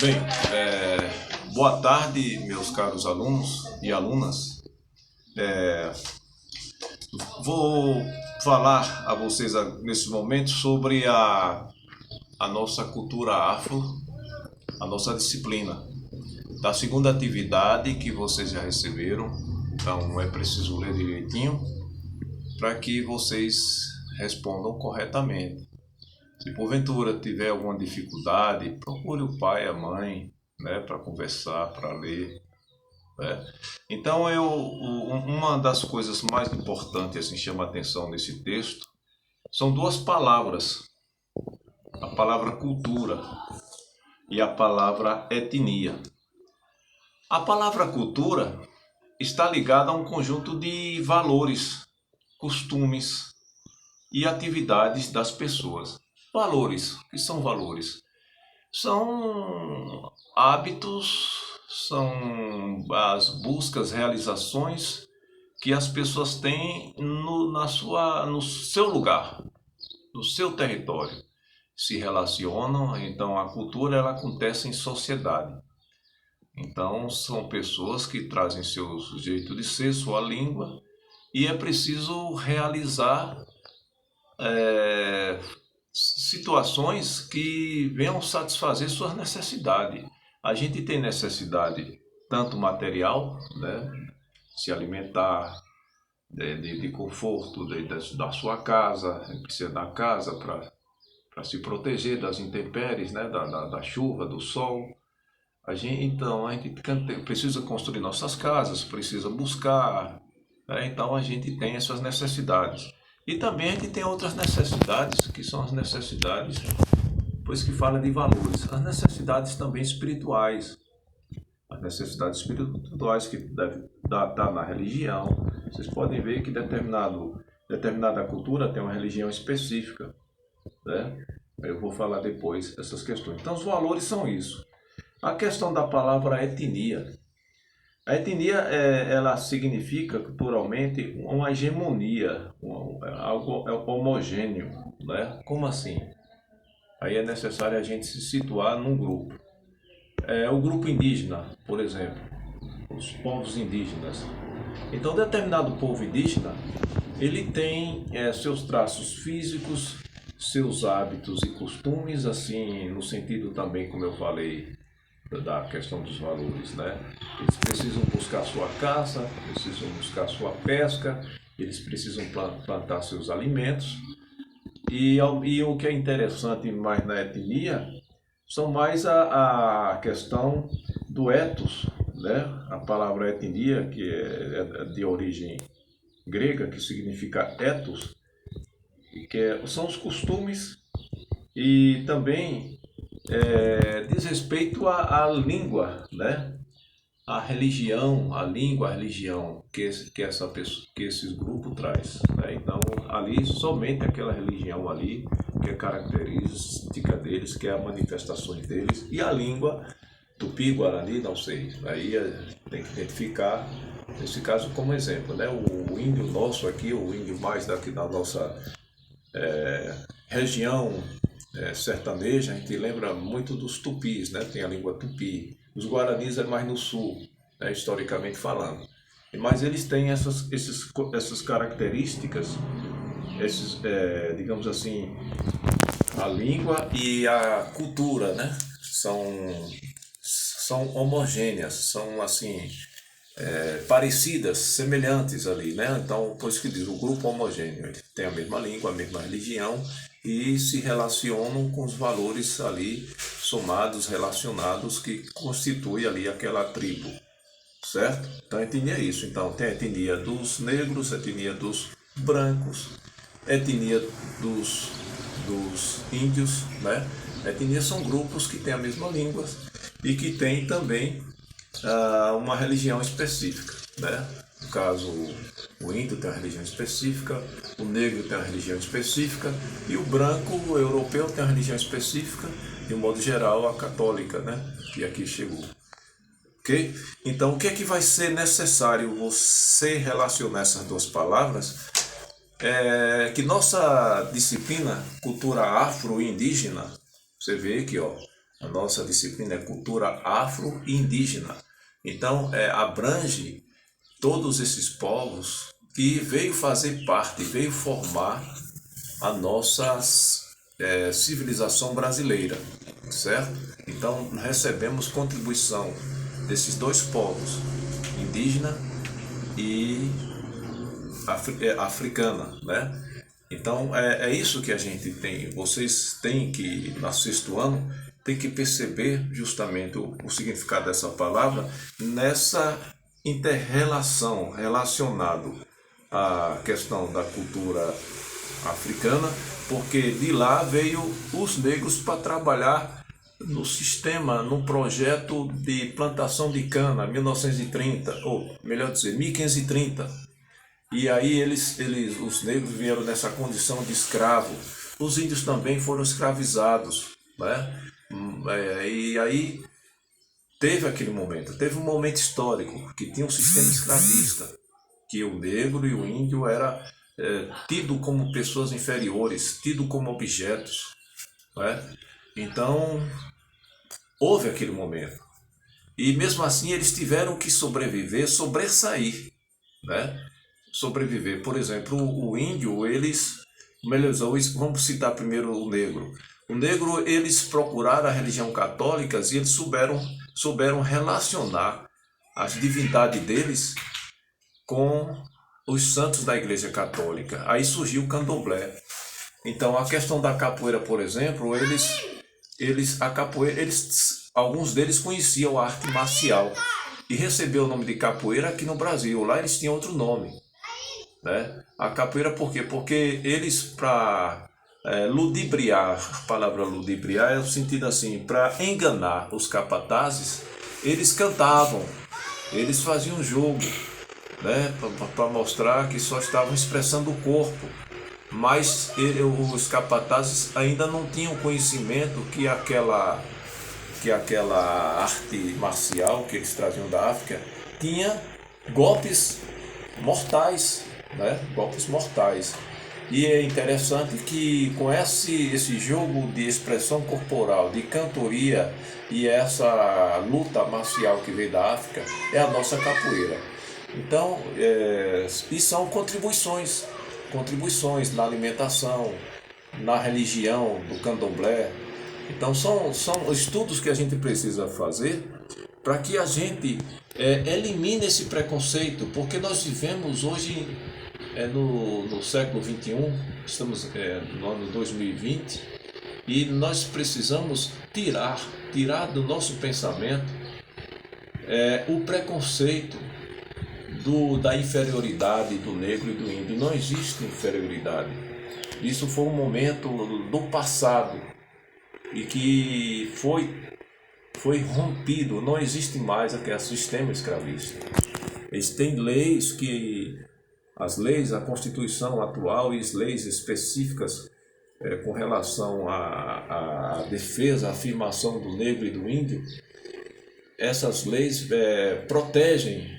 Bem, boa tarde, meus caros alunos e alunas. Vou falar a vocês nesse momento sobre a nossa cultura afro, a nossa disciplina, da segunda atividade que vocês já receberam. Então é preciso ler direitinho para que vocês respondam corretamente. Se porventura tiver alguma dificuldade, procure o pai, a mãe, né, para conversar, para ler. Né? Então, uma das coisas mais importantes assim, chama a atenção nesse texto são duas palavras: a palavra cultura e a palavra etnia. A palavra cultura está ligada a um conjunto de valores, costumes e atividades das pessoas. Valores, o que são valores? São hábitos, são as buscas, realizações que as pessoas têm no seu lugar, no seu território. Se relacionam, então a cultura ela acontece em sociedade. Então são pessoas que trazem seu jeito de ser, sua língua, e é preciso realizar situações que venham satisfazer suas necessidades. A gente tem necessidade tanto material, né, se alimentar, de conforto da sua casa, precisa da casa para se proteger das intempéries, né, da chuva, do sol. Então a gente precisa construir nossas casas, precisa buscar, né, então a gente tem essas necessidades. E também a gente tem outras necessidades, que são as necessidades, pois que fala de valores, as necessidades também espirituais. As necessidades espirituais que devem estar na religião. Vocês podem ver que determinada cultura tem uma religião específica, né? Eu vou falar depois essas questões. Então os valores são isso. A questão da palavra etnia. A etnia ela significa culturalmente uma hegemonia, algo homogêneo, né? Como assim? Aí é necessário a gente se situar num grupo. O grupo indígena, por exemplo, os povos indígenas. Então, determinado povo indígena, ele tem seus traços físicos, seus hábitos e costumes, assim, no sentido também, como eu falei, da questão dos valores, né? Eles precisam buscar sua caça, precisam buscar sua pesca, eles precisam plantar seus alimentos. E o que é interessante mais na etnia são mais a questão do ethos, né? A palavra etnia, que é de origem grega, que significa ethos, são os costumes e também diz respeito à língua, né? A religião, a língua, a religião que esses grupos traz. Né? Então, ali, somente aquela religião ali, que é característica deles, que é a manifestações deles, e a língua, tupi, guarani, não sei. Aí tem que identificar, nesse caso, como exemplo, né? O índio nosso aqui, o índio mais daqui da nossa região sertaneja, a gente lembra muito dos tupis, né? Tem a língua tupi. Os guaranis é mais no sul, né? Historicamente falando. Mas eles têm essas características, digamos assim, a língua e a cultura, né? São homogêneas, são assim, parecidas, semelhantes ali, né? Então, por isso que diz o grupo homogêneo, ele tem a mesma língua, a mesma religião e se relacionam com os valores ali somados, relacionados, que constitui ali aquela tribo, certo? Então a etnia é isso. Então tem a etnia dos negros, a etnia dos brancos, a etnia dos índios, né? A etnia são grupos que têm a mesma língua e que têm também uma religião específica, né? No caso, o índio tem uma religião específica, o negro tem uma religião específica e o branco, o europeu, tem uma religião específica, de um modo geral, a católica, né? Que aqui chegou. Ok? Então, o que é que vai ser necessário você relacionar essas duas palavras? É que nossa disciplina, cultura afro-indígena, você vê aqui, ó, A nossa disciplina é cultura afro e indígena. Então, abrange todos esses povos que veio fazer parte, veio formar a nossa civilização brasileira, certo? Então, recebemos contribuição desses dois povos, indígena e africana, né? Então, é isso que a gente tem. Vocês têm que, no sexto ano, tem que perceber justamente o significado dessa palavra nessa inter-relação relacionado à questão da cultura africana, porque de lá veio os negros para trabalhar no sistema, no projeto de plantação de cana, 1930, ou melhor dizer, 1530. E aí os negros vieram nessa condição de escravo. Os índios também foram escravizados, né? E aí teve um momento histórico que tinha um sistema escravista, que o negro e o índio era tido como pessoas inferiores, tido como objetos, né? Então houve aquele momento. E mesmo assim eles tiveram que sobreviver, sobressair, né? Sobreviver. Por exemplo, o índio, vamos citar primeiro o negro. O negro, eles procuraram a religião católica e eles souberam relacionar as divindades deles com os santos da Igreja Católica. Aí surgiu o candomblé. Então, a questão da capoeira, por exemplo, alguns deles conheciam a arte marcial e recebeu o nome de capoeira aqui no Brasil. Lá eles tinham outro nome, né? A capoeira por quê? Porque eles, para ludibriar, a palavra ludibriar é o sentido assim, para enganar os capatazes, eles cantavam, eles faziam jogo, né? Para mostrar que só estavam expressando o corpo, mas os capatazes ainda não tinham conhecimento que aquela arte marcial que eles traziam da África tinha golpes mortais, né? Golpes mortais. E é interessante que com esse jogo de expressão corporal, de cantoria e essa luta marcial que veio da África, é a nossa capoeira. Então, e são contribuições na alimentação, na religião do candomblé. Então, são estudos que a gente precisa fazer para que a gente elimine esse preconceito, porque nós vivemos hoje no século XXI, estamos no ano 2020, e nós precisamos tirar do nosso pensamento o preconceito da inferioridade do negro e do índio. Não existe inferioridade. Isso foi um momento do passado e que foi rompido. Não existe mais aquele sistema escravista. Eles têm leis a Constituição atual e as leis específicas com relação à defesa, à afirmação do negro e do índio. Essas leis protegem,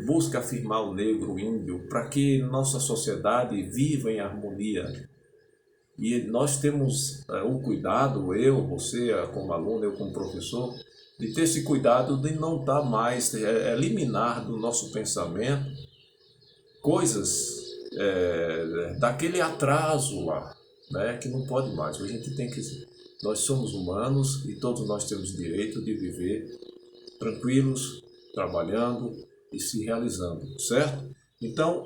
busca afirmar o negro, o índio, para que nossa sociedade viva em harmonia. E nós temos o cuidado, eu, você como aluno, eu como professor, de ter esse cuidado de não estar mais, eliminar do nosso pensamento coisas daquele atraso lá, né, que não pode mais. A gente tem que... Nós somos humanos e todos nós temos direito de viver tranquilos, trabalhando e se realizando, certo? Então,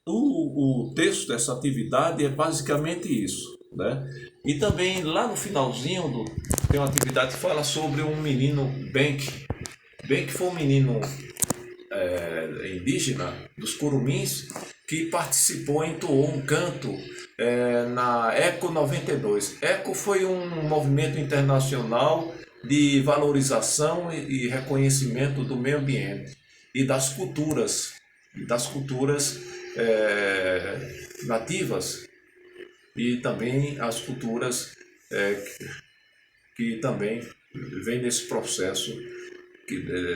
o texto dessa atividade é basicamente isso, né? E também lá no finalzinho tem uma atividade que fala sobre um menino Benk. Benk foi um menino indígena dos Curumins que participou, entoou um canto na ECO 92. ECO foi um movimento internacional de valorização e reconhecimento do meio ambiente e das culturas nativas e também as culturas que também vêm nesse processo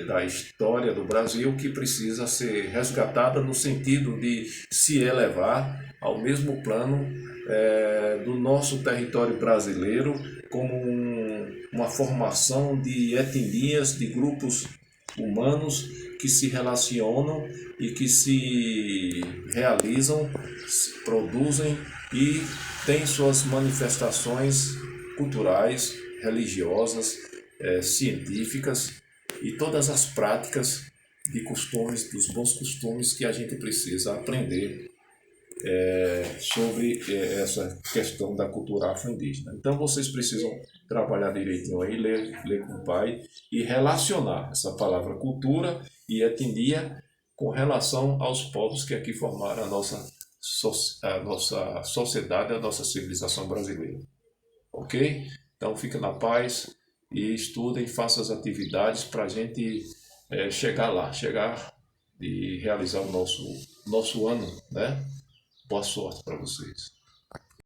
da história do Brasil, que precisa ser resgatada no sentido de se elevar ao mesmo plano do nosso território brasileiro como uma formação de etnias, de grupos humanos que se relacionam e que se realizam, se produzem e têm suas manifestações culturais, religiosas, científicas e todas as práticas de costumes, dos bons costumes que a gente precisa aprender sobre essa questão da cultura afro-indígena. Então vocês precisam trabalhar direitinho aí, ler com o pai e relacionar essa palavra cultura e etnia com relação aos povos que aqui formaram a nossa sociedade, a nossa civilização brasileira. Ok? Então fiquem na paz e estudem, façam as atividades para a gente chegar lá, chegar e realizar o nosso ano, né? Boa sorte para vocês.